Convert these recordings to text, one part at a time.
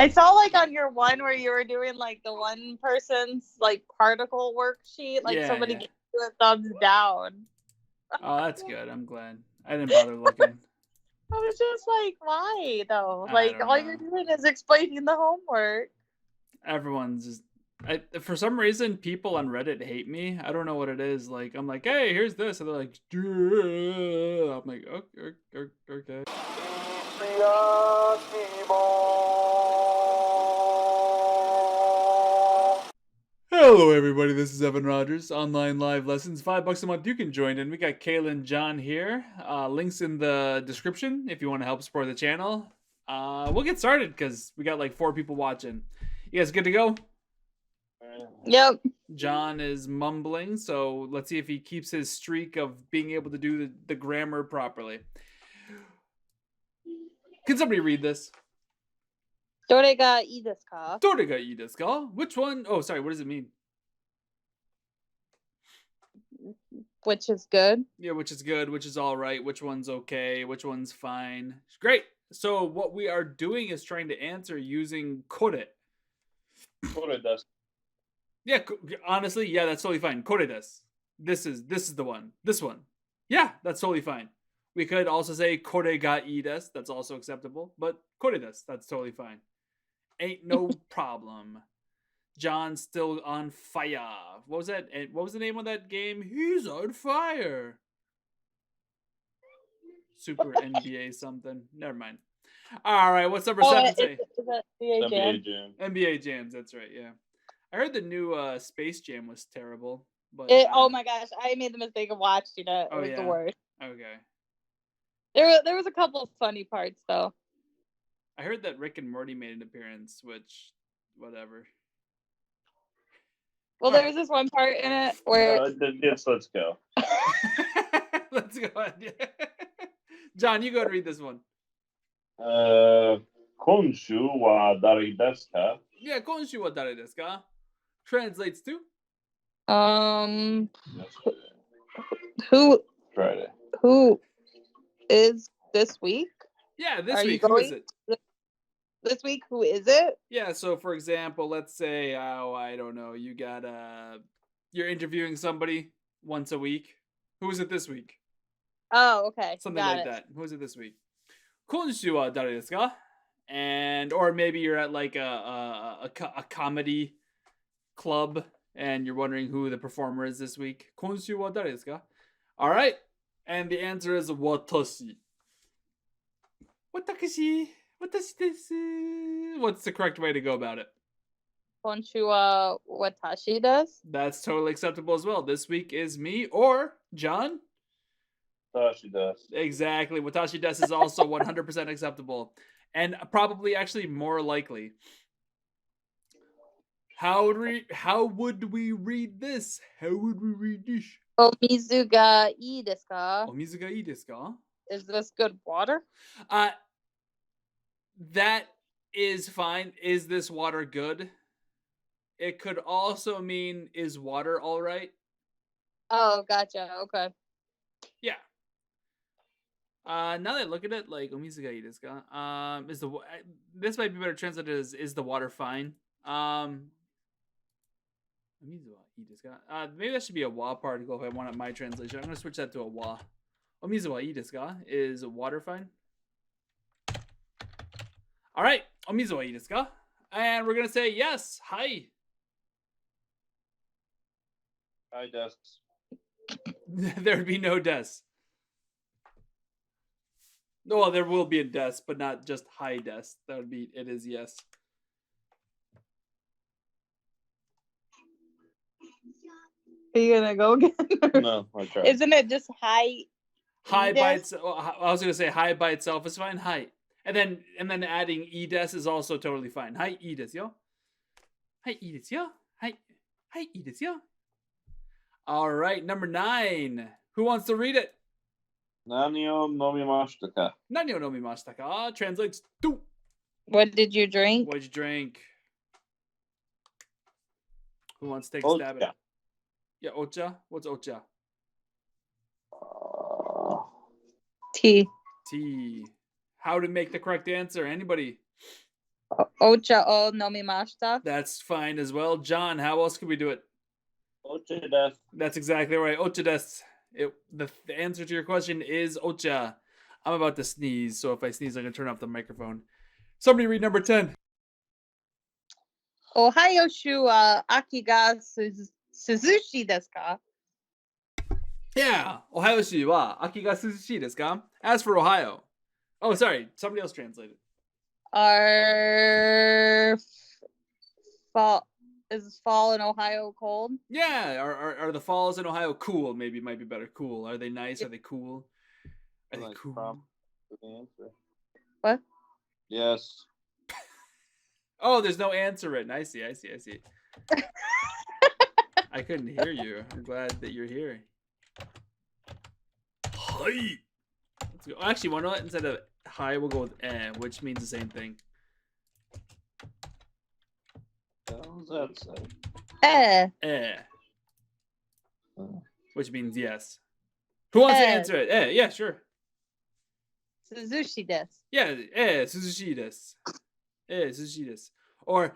I saw like on your one where you were doing like the one person's like particle worksheet, like Yeah, somebody yeah. gave you a thumbs down. Oh, that's good. I'm glad. I didn't bother looking. I was just like, why though? I Like don't all you're know. doing is explaining the homework. Everyone's just. For some reason, people on Reddit hate me. I don't know what it is. Like, I'm like, hey, here's this. And they're like, "Duh." I'm like, okay. Okay. Hello, everybody. This is Evan Rogers. Online live lessons, $5 a month. You can join in. We got Kayla and John here. Links in the description if you want to help support the channel. We'll get started because we got like 4 people watching. You guys good to go? Yep. John is mumbling, so let's see if he keeps his streak of being able to do the grammar properly. Can somebody read this? どれがいいですか? どれがいいですか? Which one? Oh, sorry. What does it mean? Which is good. Yeah, which is good, which is all right, which one's okay, which one's fine. Great. So what we are doing is trying to answer using kore. Kore desu. Yeah, honestly, yeah, that's totally fine. Kore desu. This is the one. This one. Yeah, that's totally fine. We could also say kore ga ii desu. That's also acceptable. But kore desu. That's totally fine. Ain't no problem. John's still on fire. What was that? What was the name of that game? He's on fire. Super NBA something. Never mind. All right, what's number 7 say? Is that NBA Jam? NBA Jam. NBA Jams. That's right. Yeah, I heard the new Space Jam was terrible. But Oh my gosh, I made the mistake of watching it. It was the worst. Okay. There was a couple of funny parts though. I heard that Rick and Morty made an appearance, which, whatever. Well, there was this one part in it where. Yes, let's go. Let's go ahead. John, you go and read this one. Konshu wa dare desu ka? Yeah, konshu wa dare desu ka? Translates to? Yesterday. Who Friday. Who is this week? Yeah, this week. Who is it? This week, who is it? Yeah, so for example, let's say, I don't know, you got you're interviewing somebody once a week. Who is it this week? Oh, okay. Something like that. Who is it this week? Konshu wa dare desu ka? And or maybe you're at like a comedy club and you're wondering who the performer is this week. Konshu wa dare desu ka? All right. And the answer is watashi. Watashi. Watashi desu. What's the correct way to go about it? Konshu wa watashi desu. That's totally acceptable as well. This week is me or John. Watashi desu. Exactly. Watashi desu is also 100% acceptable. And probably actually more likely. How would we read this? How would we read this? Omizu ga ii desu ka? Omizu ga ii desu ka? Is this good water? That is fine. Is this water good? It could also mean, is water all right? Oh, gotcha. Okay. Yeah. Now that I look at it, like omizu ga ii desu ka? This might be better translated as is the water fine? Omizu wa ii desu ka? Maybe that should be a wa particle if I want my translation. I'm gonna switch that to a wa. Omizu wa ii desu ka? Is water fine? All right, omizu wa ii desu ka? And we're gonna say yes. Hi. Hi desu. There would be no des. No, well, there will be a des, but not just hi des. That would be, it is yes. Are you gonna go again? No, I tried. Isn't it just hi? Hi by itself. I was gonna say hi by itself is fine. Hi, and then adding e des is also totally fine. Hi e desu yo. Hi e desu yo. Hi e desu yo. All right, number 9. Who wants to read it? Nani o nomimashita ka? Nani o nomimashita ka? Translates to. What did you drink? What did you drink? Who wants to take a stab at it? Yeah, ocha. What's ocha? Tea. Tea. How to make the correct answer? Anybody? Ocha o nomimashita. That's fine as well. John, how else can we do it? Ocha desu. That's exactly right. Ocha desu. The answer to your question is ocha. I'm about to sneeze, so if I sneeze, I'm going to turn off the microphone. Somebody read number 10. Ohio shu wa aki ga suzushi desu ka? Yeah. Ohio shi wa aki ga suzushi desu ka? As for Ohio. Oh, sorry. Somebody else translated. Is fall in Ohio cold? Yeah. Are the falls in Ohio cool? Maybe might be better. Cool. Are they nice? Are they cool? Are they cool? The answer. What? Yes. Oh, there's no answer written. I see. I couldn't hear you. I'm glad that you're here. Hi. Let's go. Actually, why not instead of hi, we'll go with which means the same thing. What does that say? Which means yes. Who wants to answer it? Yeah, sure. Suzushi desu. Yeah, suzushi desu. Suzushi desu. Or,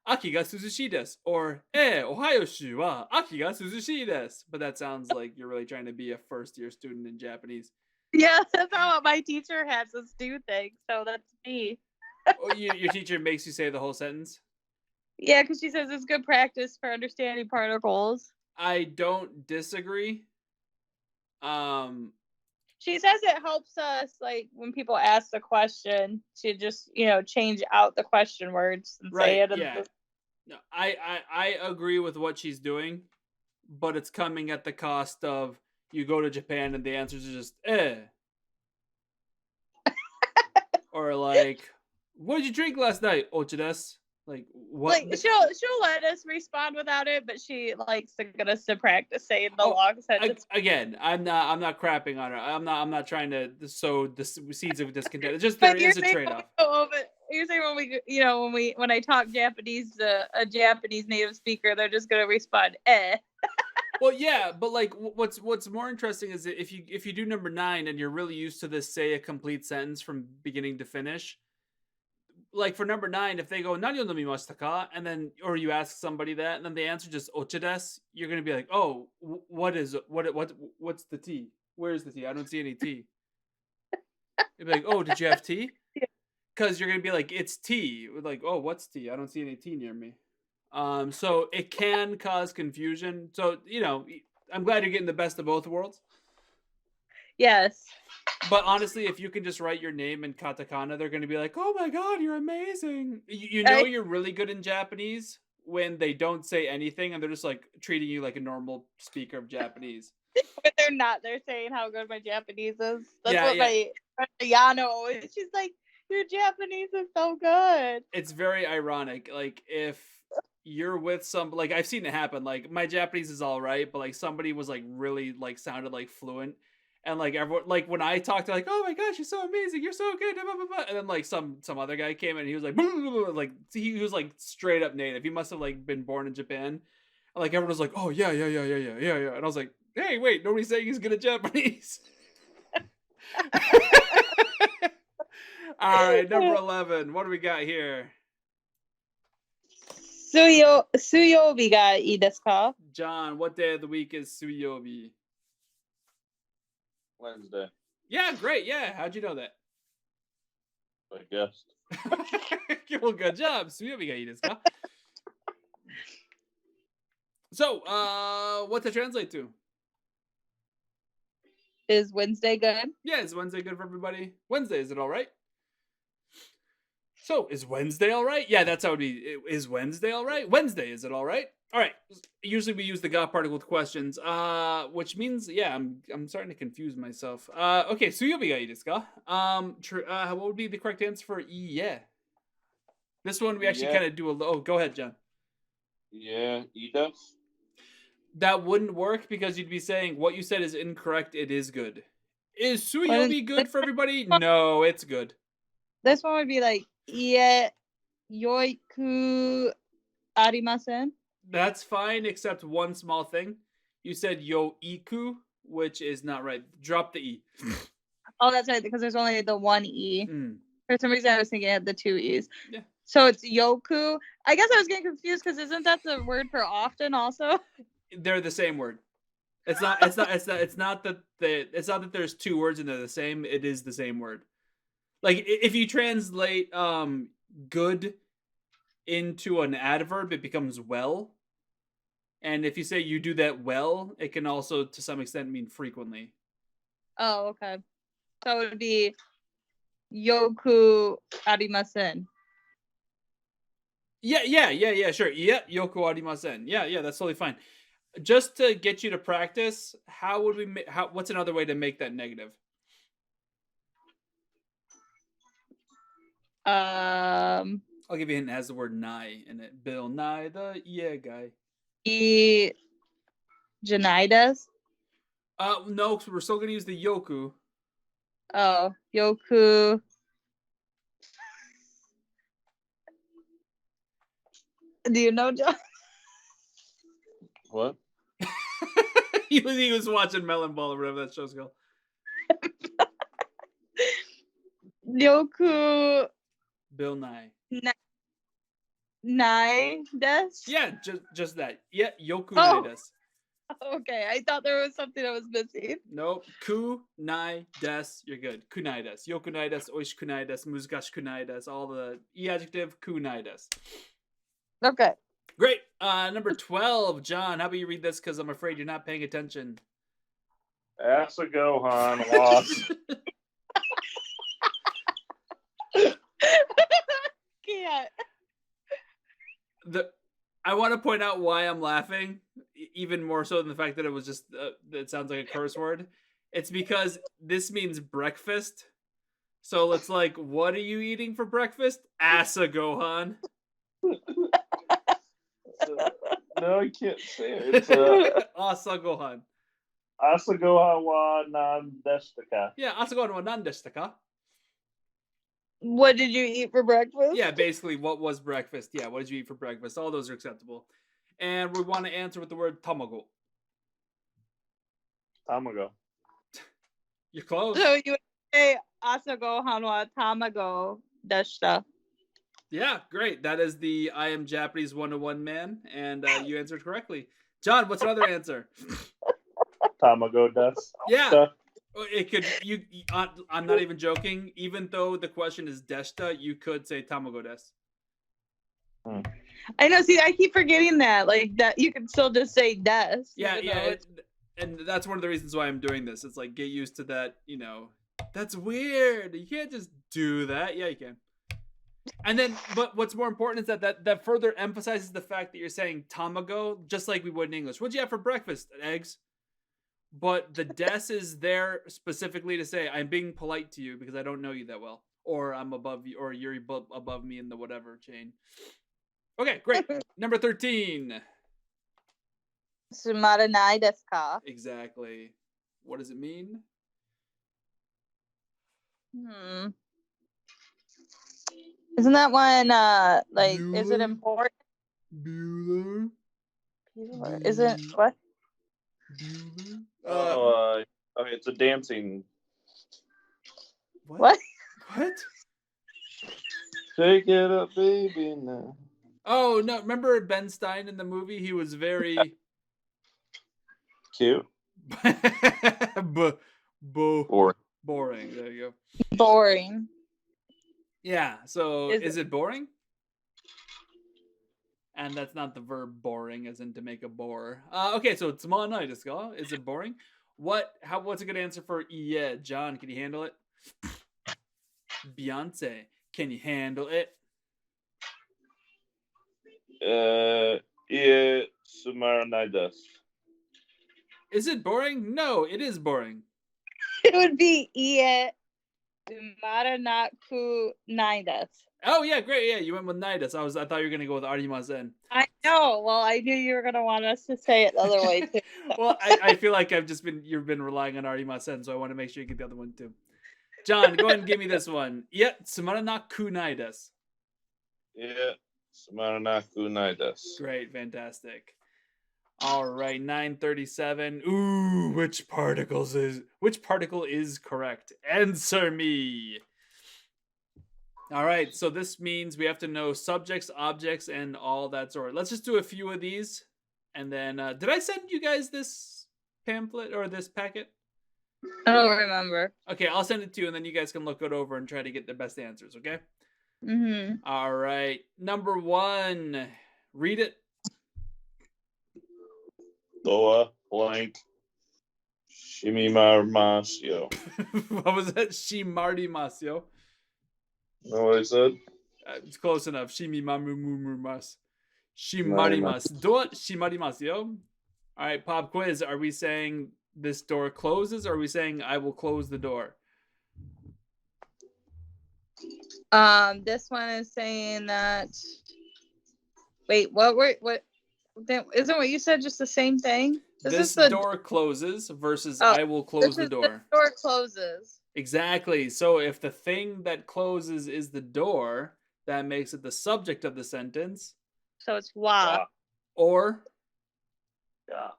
aki ga suzushi desu. Or, Ohio shu wa aki ga suzushi desu. But that sounds like you're really trying to be a first-year student in Japanese. Yeah, that's how my teacher has us do things. So that's me. Oh, your teacher makes you say the whole sentence? Yeah, because she says it's good practice for understanding particles. I don't disagree. She says it helps us, like, when people ask the question, to just, change out the question words and say it. Yeah. No, I agree with what she's doing, but it's coming at the cost of you go to Japan and the answers are just or like, what did you drink last night? Ocha desu. Like what? Like she'll let us respond without it, but she likes to get us to practice saying the long sentence. Again, I'm not crapping on her. I'm not trying to sow the seeds of discontent. It's just there is a trade-off. You're saying when I talk Japanese to a Japanese native speaker, they're just gonna respond Well, yeah, but like what's more interesting is that if you do number 9 and you're really used to this say a complete sentence from beginning to finish. Like for number 9, if they go "Nani o nomimashita ka?" and then or you ask somebody that and then the answer just "ocha desu," you're gonna be like, "Oh, what's the tea? Where's the tea? I don't see any tea." You'd be like, "Oh, did you have tea?" Because you're gonna be like, "It's tea." Like, "Oh, what's tea? I don't see any tea near me." So it can cause confusion. So I'm glad you're getting the best of both worlds. Yes. But honestly, if you can just write your name in katakana, they're going to be like, "Oh my god, you're amazing." You're really good in Japanese when they don't say anything and they're just like treating you like a normal speaker of Japanese. But they're not. They're saying how good my Japanese is. That's what my friend Yano always. She's like, "Your Japanese is so good." It's very ironic. Like if you're with like I've seen it happen. Like my Japanese is all right, but like somebody was like really like sounded like fluent. And like everyone, like when I talked, they're like, "Oh my gosh, you're so amazing, you're so good," blah, blah, blah. And then like some other guy came in, and he was like, blah, blah, blah, like he was like straight up native. He must have like been born in Japan. And like everyone was like, "Oh yeah." And I was like, "Hey, wait, nobody's saying he's good at Japanese." All right, number 11. What do we got here? Suyobi ga ii desu ka? John, what day of the week is Suyobi? Wednesday. Yeah, great. Yeah, how'd you know that? I guessed. Well, good job. Suyobi ga ii desu ka? So, what's it translate to? Is Wednesday good? Yeah, is Wednesday good for everybody? Wednesday, is it all right? So, is Wednesday all right? Yeah, that's how it would be. Is Wednesday all right? Wednesday, is it all right? All right. Usually we use the ga particle with questions, which means, yeah, I'm starting to confuse myself. Okay, suyobi ga ii desu ka? What would be the correct answer for yeah? This one we actually kind of do go ahead, John. Yeah, ii desu. That wouldn't work because you'd be saying what you said is incorrect. It is good. Is suyobi good for everybody? No, it's good. This one would be like ie yoiku arimasen. That's fine, except one small thing. You said yoiku, which is not right. Drop the e. Oh, that's right, because there's only the one e. For some reason, I was thinking it had the two e's. Yeah. So it's yoku. I guess I was getting confused because isn't that the word for often also? They're the same word. It's not that there's two words and they're the same. It is the same word. Like if you translate good into an adverb, it becomes well. And if you say you do that well, it can also to some extent mean frequently. Oh, okay. So it would be yoku arimasen. Yeah, sure. Yeah, yoku arimasen. Yeah, that's totally fine. Just to get you to practice, how would we what's another way to make that negative? I'll give you a hint. It has the word nigh in it. Bill Nye, the guy. Janidas? No, we're still gonna use the yoku. Oh, yoku. Do you know, John? What? he was watching Melon Ball or whatever that show's called. Yoku. Bill Nye. Nye des? Yeah, just that. Yeah, yoku nai des. Okay, I thought there was something I was missing. Nope. Ku nai des. You're good. Kunai des. Yoku nai des. Oishi kunai des. Muzukashi kunai des. All the adjective. Kunai des. Okay. Great. Number 12, John. How about you read this? Because I'm afraid you're not paying attention. Asa Gohan lost. Can't. I want to point out why I'm laughing, even more so than the fact that it was just it sounds like a curse word. It's because this means breakfast. So it's like, what are you eating for breakfast? Asa Gohan. No, I can't say it. It's Asa Gohan. Asa Gohan wa nan desu ka? Yeah, Asa Gohan wa nan desu ka? What did you eat for breakfast? Yeah, basically, what was breakfast? Yeah, what did you eat for breakfast? All those are acceptable. And we want to answer with the word tamago. Tamago. You're close. So you would say asa gohan wa tamago deshita. Yeah, great. That is the I Am Japanese 101 man, and you answered correctly. John, what's another answer? Tamago desu. Yeah. It could I'm not even joking. Even though the question is deshita, you could say tamago des. I know. See, I keep forgetting that. Like that, you can still just say des. Yeah. And that's one of the reasons why I'm doing this. It's like get used to that. That's weird. You can't just do that. Yeah, you can. And then, but what's more important is that further emphasizes the fact that you're saying tamago, just like we would in English. What'd you have for breakfast? Eggs. But the des is there specifically to say I'm being polite to you because I don't know you that well, or I'm above you, or you're above me in the whatever chain. Okay, great. Number 13. Sumaranai desu ka? Exactly. What does it mean? Isn't that one like Bueller? is it important? Bueller? Is it what? Bueller? It's a dancing. What? What? Shake it up, baby, now. Oh no! Remember Ben Stein in the movie? He was very cute. Boring. There you go. Boring. Yeah. So is it boring? And that's not the verb boring, as in to make a bore. Okay, so tomorrow night, is it boring? What's a good answer for yeah, John? Can you handle it? Beyonce, can you handle it? Yeah, sumaranai desu. Is it boring? No, it is boring. It would be ie maranaku nai desu. Oh yeah, great. Yeah, you went with Nidus. I thought you were gonna go with Arimasen. I know. Well, I knew you were gonna want us to say it the other way too. Well, I feel like you've been relying on Arimasen, so I want to make sure you get the other one too. John, go ahead and give me this one. Yeah, Sumaranaku Nidus. Yeah, Sumaranaku nai desu. Great, fantastic. All right, 937. Ooh, which particle is correct? Answer me. All right, so this means we have to know subjects, objects, and all that sort. Let's just do a few of these, and then did I send you guys this pamphlet or this packet? I don't remember. Okay, I'll send it to you, and then you guys can look it over and try to get the best answers. Okay. Mm-hmm. All right, number 1. Read it. Doa blank. Shimimarumasyo. What was that? Shimarimasyo. Know what I said? It's close enough. Shimimamumumas. Shimarimas. Doa shimarimasu. All right, pop quiz. Are we saying this door closes, or are we saying I will close the door? This one is saying that. Wait, what? Isn't what you said just the same thing? This door closes versus I will close the door. The door closes. Exactly. So if the thing that closes is the door, that makes it the subject of the sentence. So it's wa. Or? Yeah.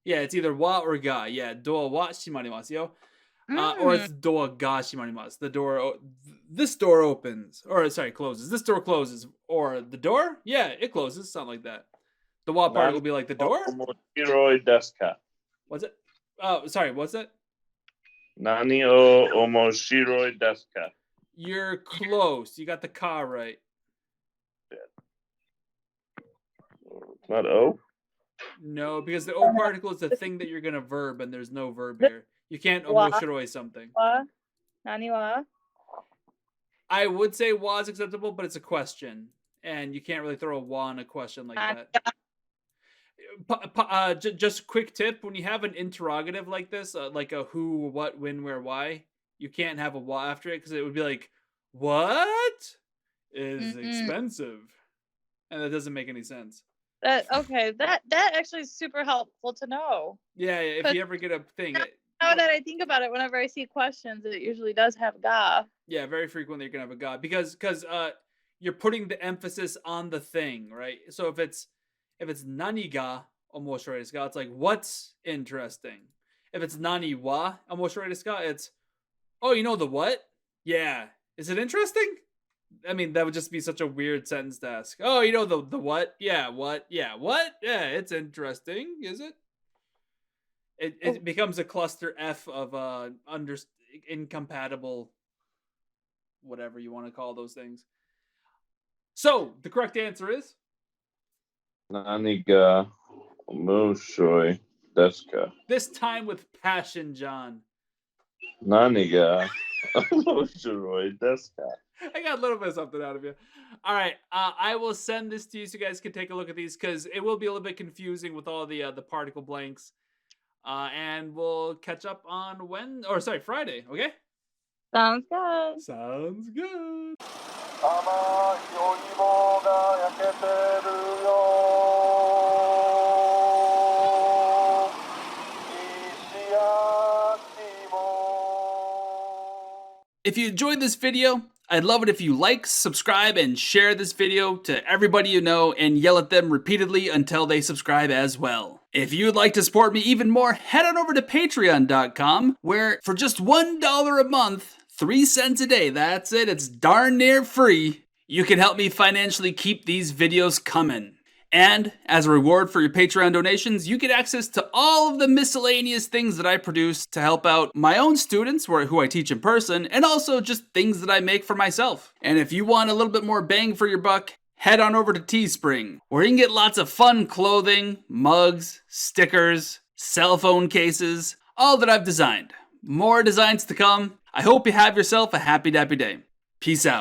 Yeah, it's either wa or ga. Yeah, doa wa shimarimasu yo. Or it's doa ga shimarimasu. The door, this door opens. Or, sorry, closes. This door closes. Or the door? Yeah, it closes. Something like that. The wa part will be like the door? Omoshiroi desu ka? What's it? Oh, sorry, what's that? Nani o omoshiroi desu ka? You're close. You got the ka right. It's not O? No, because the O particle is the thing that you're going to verb, and there's no verb here. You can't omoshiroi something. Wa? Nani wa? I would say wa is acceptable, but it's a question. And you can't really throw a wa in a question like that. Just quick tip, when you have an interrogative like this, like a who, what, when, where, why, you can't have a wa after it, because it would be like, what is expensive? And that doesn't make any sense. That actually is super helpful to know. Yeah, if you ever get a thing. Now that I think about it, whenever I see questions, it usually does have ga. Yeah, very frequently you're gonna have a ga, because you're putting the emphasis on the thing, right? So if it's nani ga omoshiroi desu ka, it's like, what's interesting. If it's nani wa omoshiroi desu ka, it's, oh, you know the what? Yeah. Is it interesting? I mean, that would just be such a weird sentence to ask. Oh, you know the what? Yeah, what? Yeah, what? Yeah, it's interesting, is it? It becomes a cluster F of incompatible, whatever you want to call those things. So the correct answer is Nani ga omoshiroi desu ka? This time with passion, John. Nani ga omoshiroi desu ka? I got a little bit of something out of you. All right, I will send this to you so you guys can take a look at these, because it will be a little bit confusing with all the particle blanks. And we'll catch up on Friday, okay? Sounds good. Sounds good. If you enjoyed this video, I'd love it if you like, subscribe, and share this video to everybody you know, and yell at them repeatedly until they subscribe as well. If you'd like to support me even more, head on over to patreon.com, where for just $1 a month, 3 cents a day, that's it, it's darn near free, you can help me financially keep these videos coming. And as a reward for your Patreon donations, you get access to all of the miscellaneous things that I produce to help out my own students who I teach in person, and also just things that I make for myself. And if you want a little bit more bang for your buck, head on over to Teespring, where you can get lots of fun clothing, mugs, stickers, cell phone cases, all that I've designed. More designs to come. I hope you have yourself a happy dappy day. Peace out.